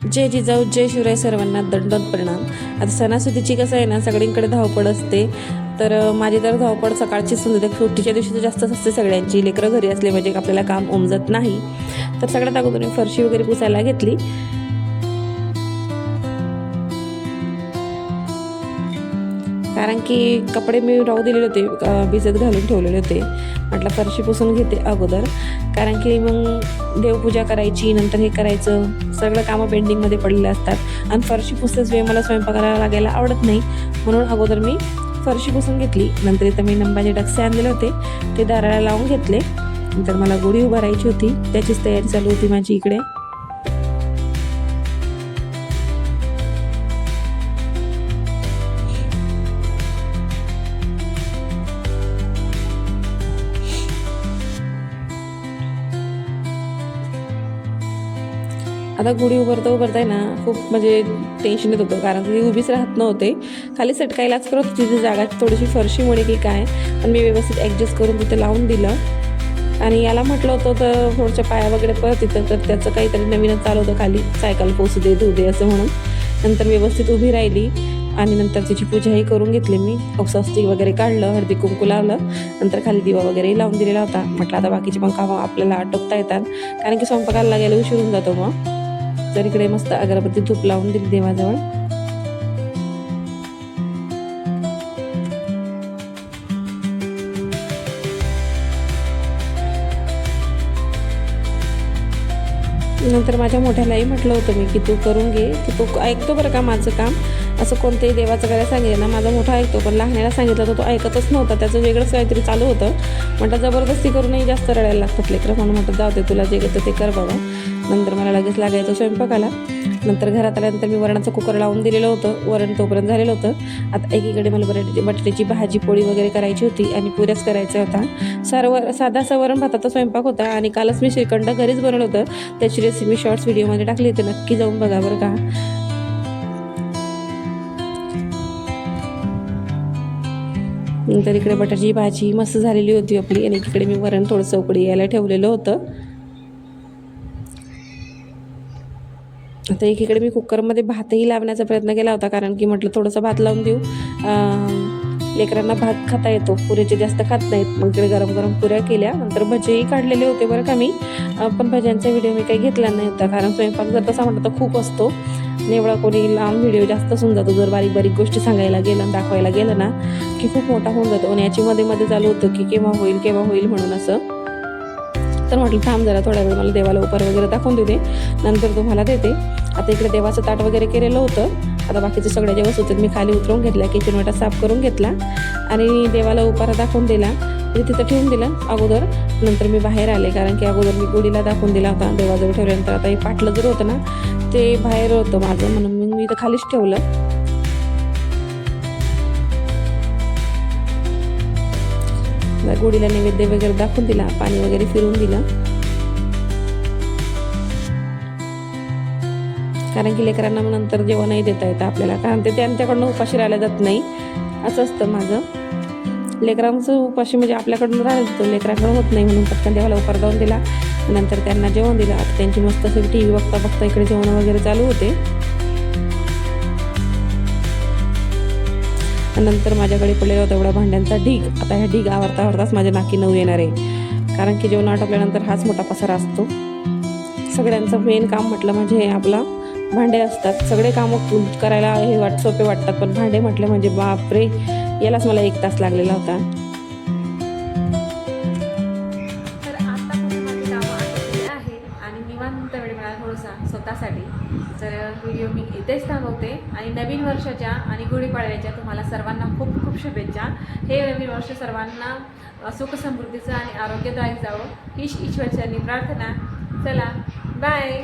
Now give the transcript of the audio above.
जय जिजाऊ जय शिवराय सर्वांना दंडोत प्रणाम। आता सणासुदीची कसं आहे ना, सगळींकडे धावपळ असते। तर माझी तर धावपळ सकाळची सुद्धा सुट्टीच्या दिवशी तर जास्तच असते सगळ्यांची। लेकरं घरी असले म्हणजे आपल्याला काम उमजत नाही। तर सगळ्यात अगोदर मी फरशी वगैरे पुसायला घेतली। कारण की कपडे मी राहू दिलेले होते, भिजत घालून ठेवलेले होते। म्हटलं फरशी पुसून घेते अगोदर, कारण की मग देवपूजा करायची, नंतर हे करायचं, सगळं कामं पेंडिंगमध्ये पडलेले असतात। आणि फरशी पुसतेच वेळी मला स्वयंपाकाला लागायला आवडत नाही, म्हणून अगोदर मी फरशी पुसून घेतली। नंतर इथं मी नंबाचे डक्से आणलेले होते, ते दाराला लावून घेतले। नंतर मला गुढी उभारायची होती, त्याचीच तयारी चालू होती माझी इकडे। आता गुढी उभारता ना खूप म्हणजे टेन्शन येत होतं, कारण ती उभीच राहत नव्हते, खाली सटकायलाच करत होती। ती जागा थोडीशी फरशीमुळे की काय, पण मी व्यवस्थित ॲडजस्ट करून तिथे लावून दिलं। आणि याला म्हटलं होतं तर थोडच्या पाया वगैरे परत येतं, तर त्याचं काहीतरी नवीनच चालू होतं, खाली सायकल पोसू दे धुऊ दे असं म्हणून। नंतर व्यवस्थित उभी राहिली आणि नंतर तिची पूजाही करून घेतली मी। स्वस्तिक वगैरे काढलं, हळदी कुंकू लावलं, नंतर खाली दिवा वगैरेही लावून दिलेला होता। म्हटलं आता बाकीची पण कामं आपल्याला आटोपता येतात, कारण की स्वयंपाकाला लागायला उशीर होऊन जातो मग। तर इकडे मस्त अगरबत्ती धूप लावून दिली देवाजवळ। नंतर माझ्या मोठ्यालाही म्हटलं होतं मी की तू करून घे, की तो ऐकतो बरं का माझं काम। असं कोणतेही देवाचं करायला सांगितलं ना, माझा मोठा ऐकतो, पण लहानाला सांगितलं तर तो ऐकतच नव्हता, त्याचं वेगळंच काहीतरी चालू होतं। म्हटलं जबरदस्ती करूनही जास्त रडायला लागतात लेकरं, म्हणून म्हटलं जाऊ दे, तुला जे येतं ते कर बाबा। नंतर मला लगेच लागायचं स्वयंपाकाला। नंतर घरात आल्यानंतर मी वरणाचं कुकर लावून दिलेलं होतं, वरण तोपर्यंत झालेलं होतं। आता एकीकडे मला बटाट्याची भाजी पोळी वगैरे करायची होती आणि पुऱ्याच करायचा होता। साधा वरण भाताचा स्वयंपाक होता। आणि कालच मी श्रीखंड घरीच बनवलं होतं, त्याची रेसिपी शॉर्ट्स व्हिडिओमध्ये टाकली, तर नक्की जाऊन बघा बरं का। नंतर इकडे बटाट्याची भाजी मस्त झालेली होती आपली, आणि इकडे मी वरण थोडंसं उकळी यायला ठेवलेलं होतं। आता एकीकडे मी कुकरमध्ये भातही लावण्याचा प्रयत्न केला होता, कारण की म्हटलं थोडंसं भात लावून देऊ, लेकरांना भात खाता येतो, पुऱ्याचे जास्त खात नाहीत। मग इकडे गरम गरम पुऱ्या केल्या, नंतर भजेही काढलेले होते बरं का मी, पण भज्यांचा व्हिडिओ मी काही घेतला नाही होता, कारण स्वयंपाक जर तसा म्हटलं तर खूप असतो आणि एवढा कोणी लांब व्हिडिओ जास्तच होऊन जातो। जर बारीक बारीक गोष्टी सांगायला गेलं, दाखवायला गेलं ना, की खूप मोठा होऊन जातो। आणि याची मध्ये मध्ये चालू होतं की केव्हा होईल म्हणून असं। तर म्हटलं थांब जरा थोड्या वेळ, मला देवाला उपर वगैरे दाखवून देते, नंतर तुम्हाला देते। आता इकडे देवाचं ताट वगैरे केलेलं होतं। आता बाकीचे सगळ्या ज्या वस्तू होते मी खाली उतरवून घेतल्या, किचन वाटा साफ करून घेतला आणि देवाला उपारा दाखवून दिला, म्हणजे तिथं ठेवून दिला अगोदर। नंतर मी बाहेर आले, कारण की अगोदर मी गुढीला दाखवून दिला होता देवाजवळ ठेवल्यानंतर। आता हे पाटलं जर होतं ना, ते बाहेर होतं माझं, म्हणून मी इथं खालीच ठेवलं। गुढीला नैवेद्य वगैरे दाखवून दिला, पाणी वगैरे फिरून दिलं, कारण की लेकरांना मग नंतर जेवणही देता येतं आपल्याला, कारण ते त्यांच्याकडनं उपाशी राहिलं जात नाही, असं असतं माझं। लेकरांचं उपाशी म्हणजे आपल्याकडून राहिलं जातं, लेकरांकडं होत नाही, म्हणून पटकन देवाला उपार जाऊन दिला, नंतर त्यांना जेवण दिलं। आता त्यांची मस्त अशी TV बघता बघता इकडे जेवण वगैरे चालू होते। नंतर माझ्याकडे पडलेला होता एवढा भांड्यांचा ढीग। आता ह्या ढीग आवरताच माझ्या नाकी नऊ येणार आहे, कारण की जेवण आटोपल्यानंतर हाच मोठा पसारा असतो। सगळ्यांचं मेन काम म्हटलं म्हणजे हे आपला भांडे असतात। सगळे कामं करायला हे सोपे वाटतात, पण भांडे म्हटले म्हणजे बापरे, यालाच मला 1 तास लागलेला होता। तर आता माझी कामं आटोपलेली आहे आणि निवांत वेळ मिळाला थोडासा स्वतःसाठी। तर व्हिडिओ मी इथेच थांबवते आणि नवीन वर्षाच्या आणि गुढीपाडव्याच्या तुम्हाला सर्वांना खूप खूप शुभेच्छा। हे नवीन वर्ष सर्वांना सुख समृद्धीचं आणि आरोग्यदायक जावं हीच ईश्वरचरणी प्रार्थना। चला बाय।